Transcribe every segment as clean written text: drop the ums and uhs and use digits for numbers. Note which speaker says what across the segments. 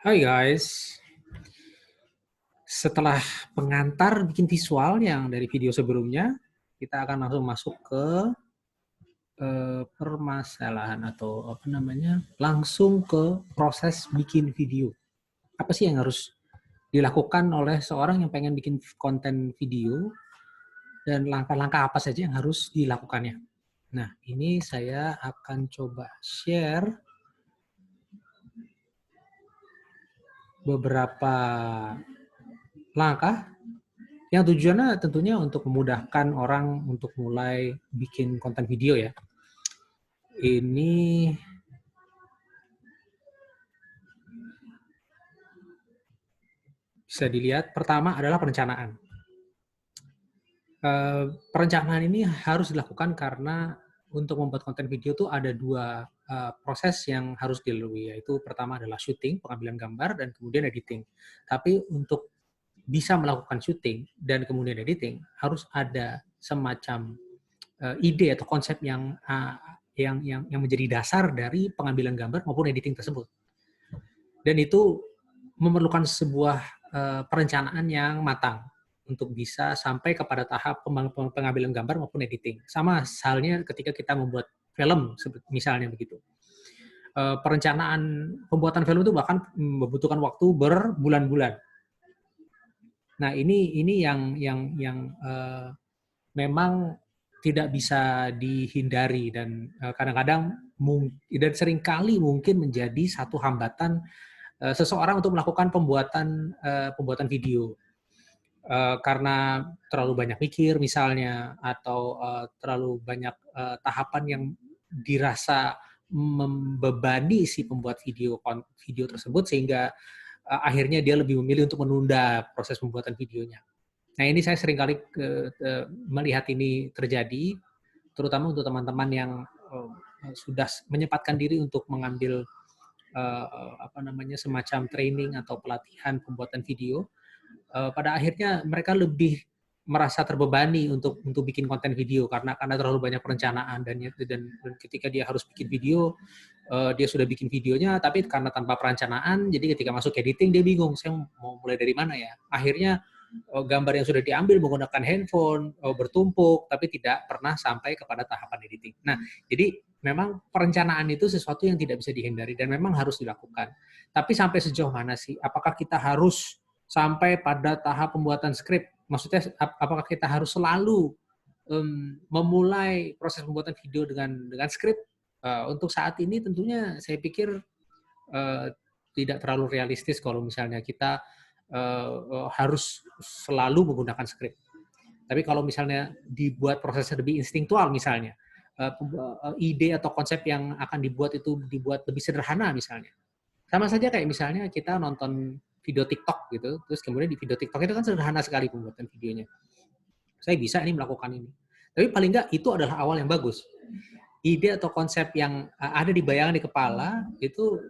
Speaker 1: Hai guys, setelah pengantar bikin visual yang dari video sebelumnya, kita akan langsung masuk ke permasalahan atau apa namanya, langsung ke proses bikin video. Apa sih yang harus dilakukan oleh seorang yang pengen bikin konten video dan langkah-langkah apa saja yang harus dilakukannya. Nah, ini saya akan coba share beberapa langkah yang tujuannya tentunya untuk memudahkan orang untuk mulai bikin konten video ya. Ini bisa dilihat, pertama adalah perencanaan. Perencanaan ini harus dilakukan karena untuk membuat konten video tuh ada dua proses yang harus dilalui, yaitu pertama adalah syuting, pengambilan gambar, dan kemudian editing. Tapi untuk bisa melakukan syuting dan kemudian editing, harus ada semacam ide atau konsep yang menjadi dasar dari pengambilan gambar maupun editing tersebut. Dan itu memerlukan sebuah perencanaan yang matang untuk bisa sampai kepada tahap pengambilan gambar maupun editing. Sama halnya ketika kita membuat film, misalnya begitu. Perencanaan pembuatan film itu bahkan membutuhkan waktu berbulan-bulan. Nah, ini yang memang tidak bisa dihindari dan kadang-kadang dan seringkali mungkin menjadi satu hambatan seseorang untuk melakukan pembuatan video karena terlalu banyak mikir misalnya atau terlalu banyak tahapan yang dirasa membebani si pembuat video tersebut sehingga akhirnya dia lebih memilih untuk menunda proses pembuatan videonya. Nah, ini saya seringkali melihat ini terjadi, terutama untuk teman-teman yang sudah menyempatkan diri untuk mengambil semacam training atau pelatihan pembuatan video. Pada akhirnya mereka lebih merasa terbebani untuk bikin konten video karena terlalu banyak perencanaan dan ketika dia harus bikin video dia sudah bikin videonya tapi karena tanpa perencanaan, jadi ketika masuk editing dia bingung, saya mau mulai dari mana ya. Akhirnya gambar yang sudah diambil menggunakan handphone bertumpuk tapi tidak pernah sampai kepada tahapan editing. Nah, jadi memang perencanaan itu sesuatu yang tidak bisa dihindari dan memang harus dilakukan. Tapi sampai sejauh mana sih? Apakah kita harus sampai pada tahap pembuatan skrip? Maksudnya apakah kita harus selalu memulai proses pembuatan video dengan skrip? Untuk saat ini tentunya saya pikir tidak terlalu realistis kalau misalnya kita harus selalu menggunakan skrip. Tapi kalau misalnya dibuat prosesnya lebih instingtual misalnya, ide atau konsep yang akan dibuat itu dibuat lebih sederhana misalnya. Sama saja kayak misalnya kita nonton video TikTok gitu, terus kemudian di video TikTok itu kan sederhana sekali pembuatan videonya. Saya bisa ini melakukan ini. Tapi paling nggak itu adalah awal yang bagus. Ide atau konsep yang ada di bayangan di kepala itu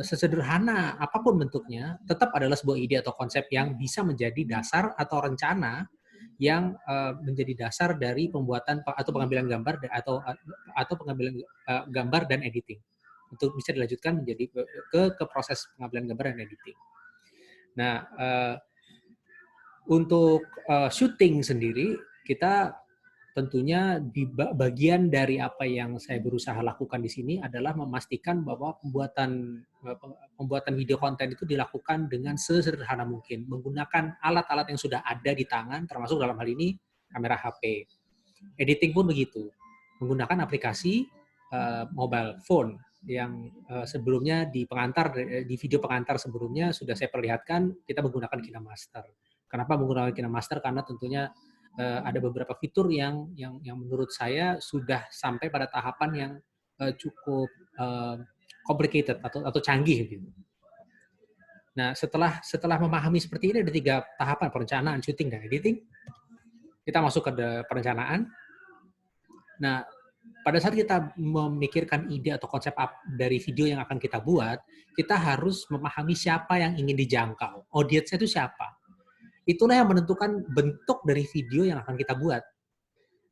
Speaker 1: sesederhana apapun bentuknya, tetap adalah sebuah ide atau konsep yang bisa menjadi dasar atau rencana yang menjadi dasar dari pembuatan atau pengambilan gambar atau pengambilan gambar dan editing untuk bisa dilanjutkan menjadi ke proses pengambilan gambar dan editing. Nah, untuk syuting sendiri kita tentunya di bagian dari apa yang saya berusaha lakukan di sini adalah memastikan bahwa pembuatan video konten itu dilakukan dengan sesederhana mungkin, menggunakan alat-alat yang sudah ada di tangan, termasuk dalam hal ini kamera HP. Editing pun begitu, menggunakan aplikasi mobile phone yang sebelumnya di video pengantar sebelumnya sudah saya perlihatkan kita menggunakan KineMaster. Kenapa menggunakan KineMaster? Karena tentunya ada beberapa fitur yang menurut saya sudah sampai pada tahapan yang cukup complicated atau canggih gitu. Nah, setelah memahami seperti ini ada 3 tahapan: perencanaan, syuting, dan editing. Kita masuk ke perencanaan. Nah, pada saat kita memikirkan ide atau konsep dari video yang akan kita buat, kita harus memahami siapa yang ingin dijangkau. Audiensnya itu siapa? Itulah yang menentukan bentuk dari video yang akan kita buat.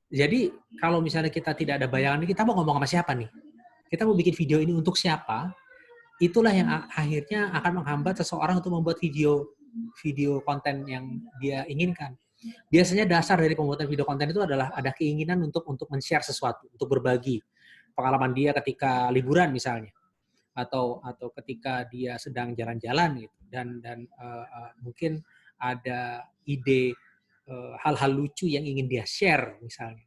Speaker 1: Jadi kalau misalnya kita tidak ada bayangan, kita mau ngomong sama siapa nih? Kita mau bikin video ini untuk siapa? itulah yang akhirnya akan menghambat seseorang untuk membuat video konten yang dia inginkan. Biasanya dasar dari pembuatan video konten itu adalah ada keinginan untuk men-share sesuatu, untuk berbagi pengalaman dia ketika liburan misalnya, atau ketika dia sedang jalan-jalan gitu, dan mungkin ada ide hal-hal lucu yang ingin dia share misalnya.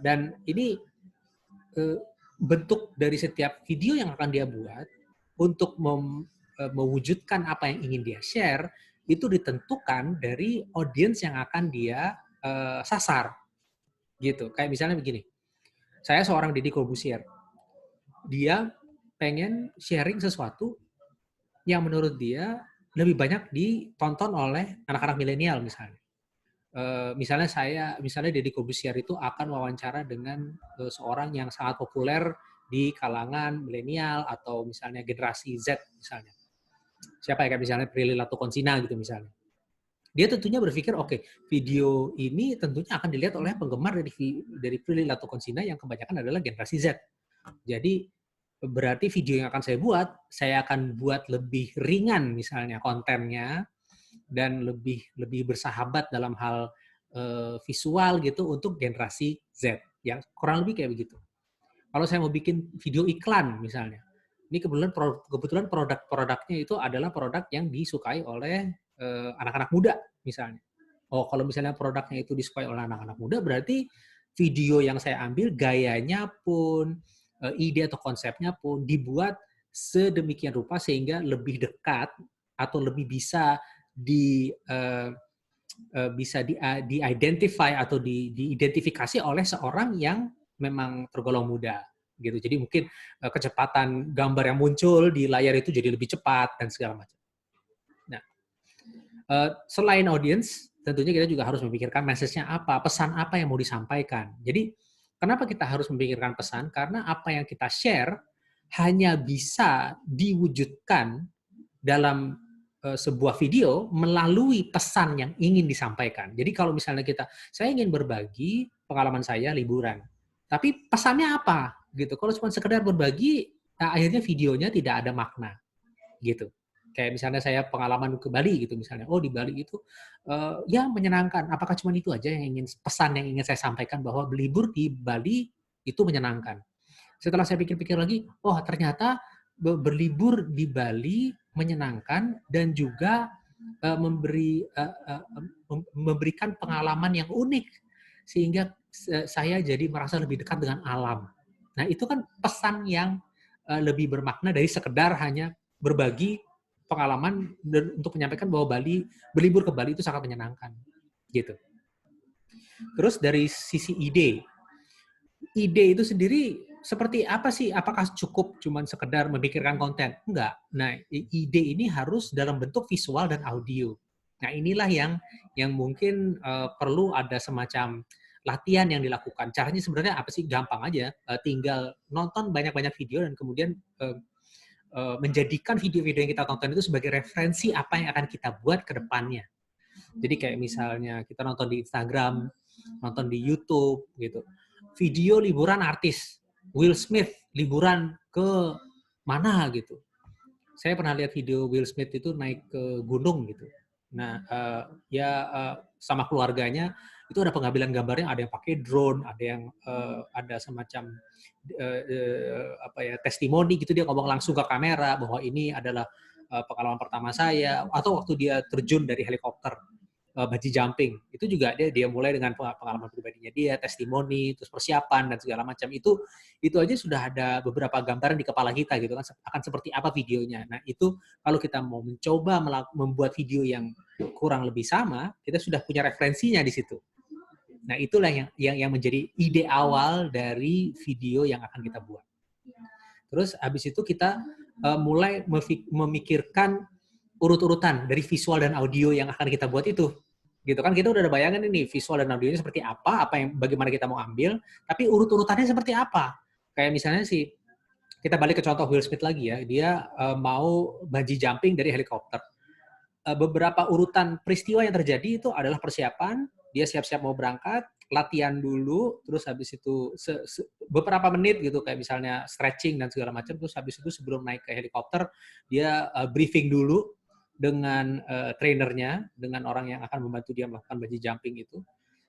Speaker 1: Dan ini bentuk dari setiap video yang akan dia buat untuk mewujudkan apa yang ingin dia share itu ditentukan dari audiens yang akan dia sasar gitu. Kayak misalnya begini, saya seorang Deddy Corbuzier, dia pengen sharing sesuatu yang menurut dia lebih banyak ditonton oleh anak-anak milenial misalnya. Misalnya Deddy Corbuzier itu akan wawancara dengan seorang yang sangat populer di kalangan milenial atau misalnya generasi Z misalnya. Siapa ya, kayak misalnya Prilly Latuconsina gitu misalnya. Dia tentunya berpikir, oke, video ini tentunya akan dilihat oleh penggemar dari Prilly Latuconsina yang kebanyakan adalah generasi Z. Jadi berarti video yang akan saya akan buat lebih ringan misalnya kontennya, dan lebih bersahabat dalam hal visual gitu untuk generasi Z. Ya, kurang lebih kayak begitu. Kalau saya mau bikin video iklan misalnya, ini kebetulan produk-produknya itu adalah produk yang disukai oleh anak-anak muda misalnya. Oh, kalau misalnya produknya itu disukai oleh anak-anak muda, berarti video yang saya ambil gayanya pun, ide atau konsepnya pun dibuat sedemikian rupa sehingga lebih dekat atau lebih bisa di-identify atau diidentifikasi oleh seorang yang memang tergolong muda gitu. Jadi mungkin kecepatan gambar yang muncul di layar itu jadi lebih cepat dan segala macam. Nah, selain audience, tentunya kita juga harus memikirkan message-nya apa, pesan apa yang mau disampaikan. Jadi kenapa kita harus memikirkan pesan? Karena apa yang kita share hanya bisa diwujudkan dalam sebuah video melalui pesan yang ingin disampaikan. Jadi kalau misalnya saya ingin berbagi pengalaman saya liburan, tapi pesannya apa? Gitu. Kalau cuma sekedar berbagi, nah akhirnya videonya tidak ada makna, gitu. Kayak misalnya saya pengalaman ke Bali gitu misalnya. Oh, di Bali itu ya menyenangkan. Apakah cuma itu aja pesan yang ingin saya sampaikan, bahwa berlibur di Bali itu menyenangkan? Setelah saya pikir-pikir lagi, oh ternyata berlibur di Bali menyenangkan dan juga memberikan pengalaman yang unik sehingga saya jadi merasa lebih dekat dengan alam. Nah, itu kan pesan yang lebih bermakna dari sekedar hanya berbagi pengalaman dan untuk menyampaikan bahwa berlibur ke Bali itu sangat menyenangkan, gitu. Terus dari sisi ide itu sendiri seperti apa sih? Apakah cukup cuman sekedar memikirkan konten? Enggak. Nah, ide ini harus dalam bentuk visual dan audio. Nah, inilah yang mungkin perlu ada semacam latihan yang dilakukan. Caranya sebenarnya apa sih? Gampang aja. Tinggal nonton banyak-banyak video dan kemudian menjadikan video-video yang kita tonton itu sebagai referensi apa yang akan kita buat ke depannya. Jadi kayak misalnya kita nonton di Instagram, nonton di YouTube gitu. Video liburan artis Will Smith liburan ke mana gitu. Saya pernah lihat video Will Smith itu naik ke gunung gitu. Nah, sama keluarganya itu ada pengambilan gambarnya, ada yang pakai drone, ada yang ada semacam testimoni gitu, dia ngomong langsung ke kamera bahwa ini adalah pengalaman pertama saya, atau waktu dia terjun dari helikopter bungee jumping, itu juga dia mulai dengan pengalaman pribadinya dia, testimoni, terus persiapan dan segala macam. Itu aja sudah ada beberapa gambaran di kepala kita gitu kan, akan seperti apa videonya. Nah, itu kalau kita mau mencoba membuat video yang kurang lebih sama, kita sudah punya referensinya di situ. Nah, itulah yang menjadi ide awal dari video yang akan kita buat. Terus habis itu kita mulai memikirkan urut-urutan dari visual dan audio yang akan kita buat itu. Gitu kan, kita udah ada bayangan ini visual dan audionya seperti apa yang bagaimana kita mau ambil, tapi urut-urutannya seperti apa. Kayak misalnya kita balik ke contoh Will Smith lagi ya, dia mau bungee jumping dari helikopter. Beberapa urutan peristiwa yang terjadi itu adalah persiapan, dia siap-siap mau berangkat, latihan dulu, terus habis itu beberapa menit gitu, kayak misalnya stretching dan segala macam, terus habis itu sebelum naik ke helikopter, dia briefing dulu dengan trainernya, dengan orang yang akan membantu dia melakukan bungee jumping itu.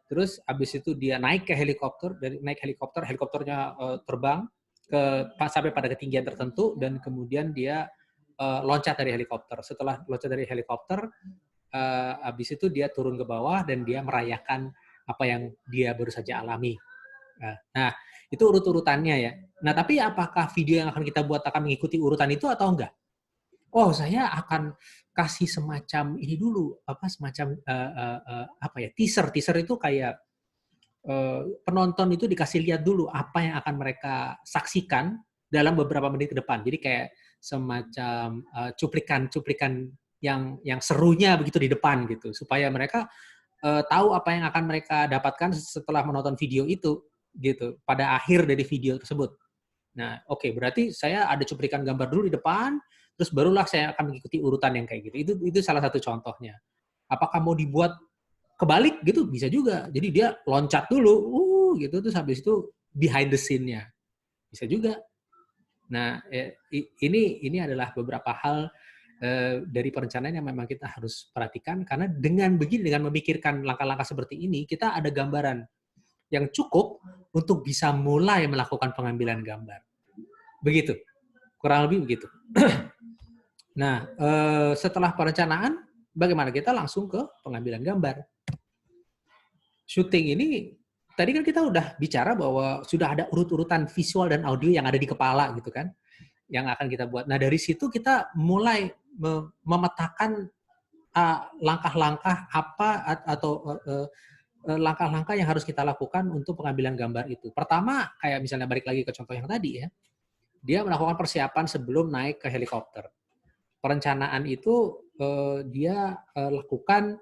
Speaker 1: Terus habis itu dia naik ke helikopter, dari naik helikopter, helikopternya terbang sampai pada ketinggian tertentu, dan kemudian dia loncat dari helikopter. Setelah loncat dari helikopter, habis itu dia turun ke bawah dan dia merayakan apa yang dia baru saja alami. Nah, itu urut-urutannya ya. Nah, tapi apakah video yang akan kita buat akan mengikuti urutan itu atau enggak? Oh, saya akan kasih semacam ini dulu, semacam apa ya, teaser. Teaser itu kayak penonton itu dikasih lihat dulu apa yang akan mereka saksikan dalam beberapa menit ke depan. Jadi kayak semacam cuplikan-cuplikan yang serunya begitu di depan gitu, supaya mereka tahu apa yang akan mereka dapatkan setelah menonton video itu gitu pada akhir dari video tersebut. Nah, oke, berarti saya ada cuplikan gambar dulu di depan, terus barulah saya akan mengikuti urutan yang kayak gitu. Itu salah satu contohnya. Apakah mau dibuat kebalik gitu? Bisa juga. Jadi dia loncat dulu, gitu, terus habis itu behind the scene-nya. Bisa juga. Nah, ini adalah beberapa hal dari perencanaan yang memang kita harus perhatikan, karena dengan begini, dengan memikirkan langkah-langkah seperti ini, kita ada gambaran yang cukup untuk bisa mulai melakukan pengambilan gambar. Begitu, kurang lebih begitu. Nah, setelah perencanaan, bagaimana? Kita langsung ke pengambilan gambar. Syuting ini, tadi kan kita udah bicara bahwa sudah ada urut-urutan visual dan audio yang ada di kepala gitu kan, yang akan kita buat. Nah, dari situ kita mulai memetakan langkah-langkah apa atau langkah-langkah yang harus kita lakukan untuk pengambilan gambar itu. Pertama, kayak misalnya balik lagi ke contoh yang tadi ya, dia melakukan persiapan sebelum naik ke helikopter. Perencanaan itu dia lakukan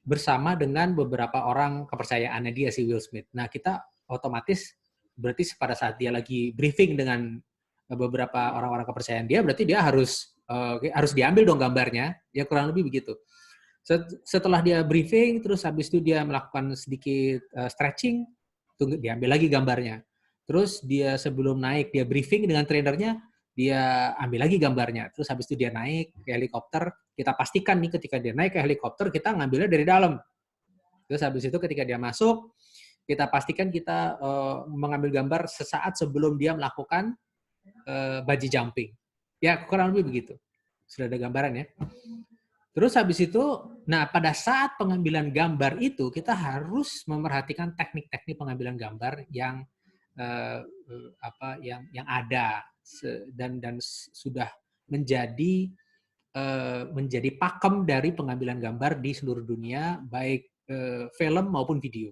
Speaker 1: bersama dengan beberapa orang kepercayaannya dia, si Will Smith. Nah, kita otomatis berarti pada saat dia lagi briefing dengan beberapa orang-orang kepercayaan dia, berarti dia harus diambil dong gambarnya, ya kurang lebih begitu. Setelah dia briefing, terus habis itu dia melakukan sedikit stretching, diambil lagi gambarnya. Terus dia sebelum naik, dia briefing dengan trainernya, dia ambil lagi gambarnya. Terus habis itu dia naik ke helikopter, kita pastikan nih ketika dia naik ke helikopter, kita ngambilnya dari dalam. Terus habis itu ketika dia masuk, kita pastikan kita mengambil gambar sesaat sebelum dia melakukan bungee jumping. Ya, kurang lebih begitu. Sudah ada gambaran ya. Terus habis itu, nah pada saat pengambilan gambar itu, kita harus memerhatikan teknik-teknik pengambilan gambar yang yang ada dan sudah menjadi pakem dari pengambilan gambar di seluruh dunia, baik film maupun video.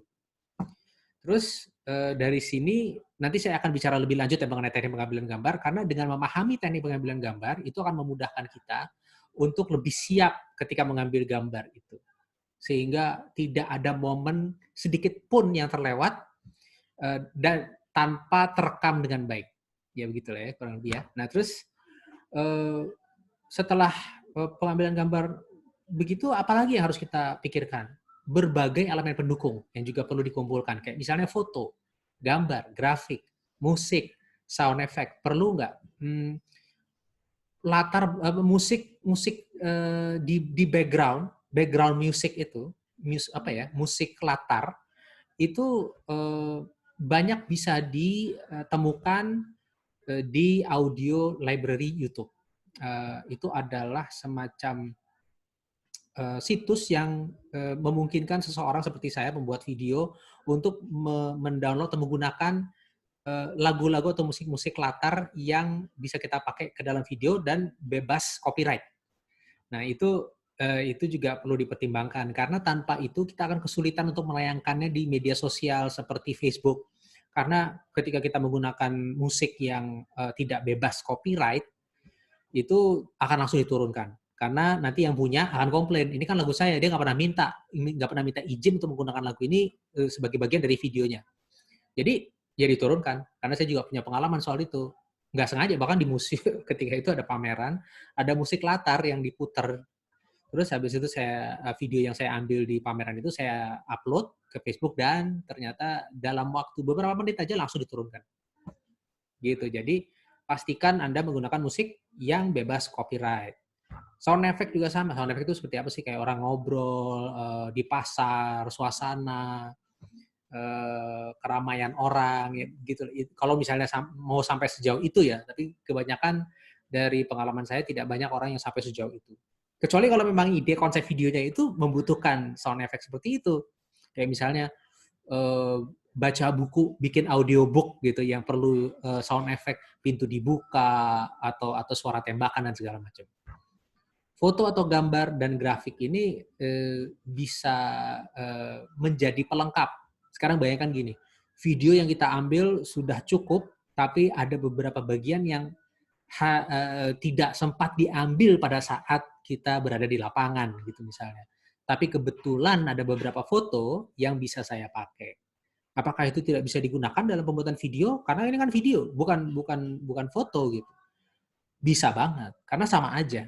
Speaker 1: Terus dari sini nanti saya akan bicara lebih lanjut ya mengenai teknik pengambilan gambar, karena dengan memahami teknik pengambilan gambar itu akan memudahkan kita untuk lebih siap ketika mengambil gambar itu. Sehingga tidak ada momen sedikit pun yang terlewat dan tanpa terekam dengan baik. Ya begitulah ya kurang lebih ya. Nah, terus setelah pengambilan gambar begitu, apalagi yang harus kita pikirkan? Berbagai elemen pendukung yang juga perlu dikumpulkan, kayak misalnya foto, gambar, grafik, musik, sound effect, perlu nggak? Latar musik di background music itu, musik latar itu banyak bisa ditemukan di audio library YouTube. Itu adalah semacam situs yang memungkinkan seseorang seperti saya membuat video untuk mendownload atau menggunakan lagu-lagu atau musik-musik latar yang bisa kita pakai ke dalam video dan bebas copyright. Nah, itu juga perlu dipertimbangkan, karena tanpa itu kita akan kesulitan untuk menayangkannya di media sosial seperti Facebook. Karena ketika kita menggunakan musik yang tidak bebas copyright, itu akan langsung diturunkan. Karena nanti yang punya akan komplain, ini kan lagu saya, dia nggak pernah minta izin untuk menggunakan lagu ini sebagai bagian dari videonya. Jadi ya diturunkan, karena saya juga punya pengalaman soal itu. Nggak sengaja, bahkan di musik ketika itu ada pameran, ada musik latar yang diputar. Terus habis itu video yang saya ambil di pameran itu saya upload ke Facebook dan ternyata dalam waktu beberapa menit aja langsung diturunkan. Gitu. Jadi pastikan Anda menggunakan musik yang bebas copyright. Sound effect juga sama. Sound effect itu seperti apa sih? Kayak orang ngobrol di pasar, suasana, keramaian orang, ya, gitu. Kalau misalnya mau sampai sejauh itu ya, tapi kebanyakan dari pengalaman saya tidak banyak orang yang sampai sejauh itu. Kecuali kalau memang ide konsep videonya itu membutuhkan sound effect seperti itu. Kayak misalnya baca buku, bikin audiobook gitu yang perlu sound effect pintu dibuka atau suara tembakan dan segala macam. Foto atau gambar dan grafik ini bisa menjadi pelengkap. Sekarang bayangkan gini, video yang kita ambil sudah cukup, tapi ada beberapa bagian yang tidak sempat diambil pada saat kita berada di lapangan gitu misalnya. Tapi kebetulan ada beberapa foto yang bisa saya pakai. Apakah itu tidak bisa digunakan dalam pembuatan video? Karena ini kan video, bukan foto gitu. Bisa banget, karena sama aja.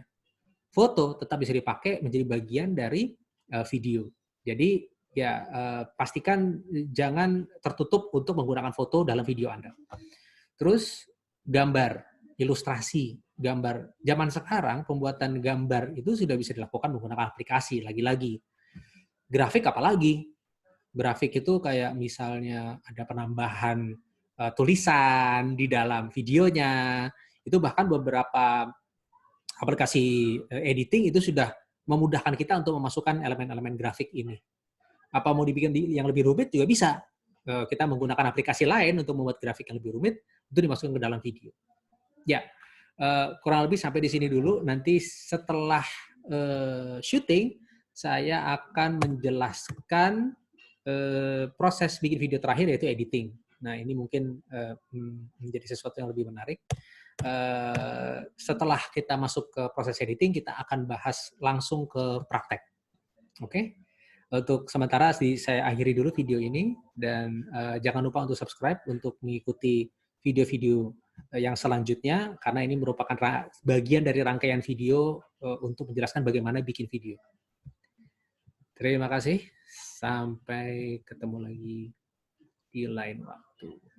Speaker 1: Foto tetap bisa dipakai menjadi bagian dari video. Jadi ya pastikan jangan tertutup untuk menggunakan foto dalam video Anda. Terus gambar, ilustrasi, gambar. Zaman sekarang pembuatan gambar itu sudah bisa dilakukan menggunakan aplikasi. Lagi-lagi grafik apalagi? Grafik itu kayak misalnya ada penambahan tulisan di dalam videonya. Itu bahkan beberapa aplikasi editing itu sudah memudahkan kita untuk memasukkan elemen-elemen grafik ini. Apa mau dibikin yang lebih rumit juga bisa. Kita menggunakan aplikasi lain untuk membuat grafik yang lebih rumit, itu dimasukkan ke dalam video. Ya, kurang lebih sampai di sini dulu. Nanti setelah syuting, saya akan menjelaskan proses bikin video terakhir, yaitu editing. Nah, ini mungkin menjadi sesuatu yang lebih menarik. Setelah kita masuk ke proses editing, kita akan bahas langsung ke praktek. Oke? Untuk sementara saya akhiri dulu video ini, dan jangan lupa untuk subscribe untuk mengikuti video-video yang selanjutnya, karena ini merupakan bagian dari rangkaian video untuk menjelaskan bagaimana bikin video. Terima kasih. Sampai ketemu lagi di lain waktu.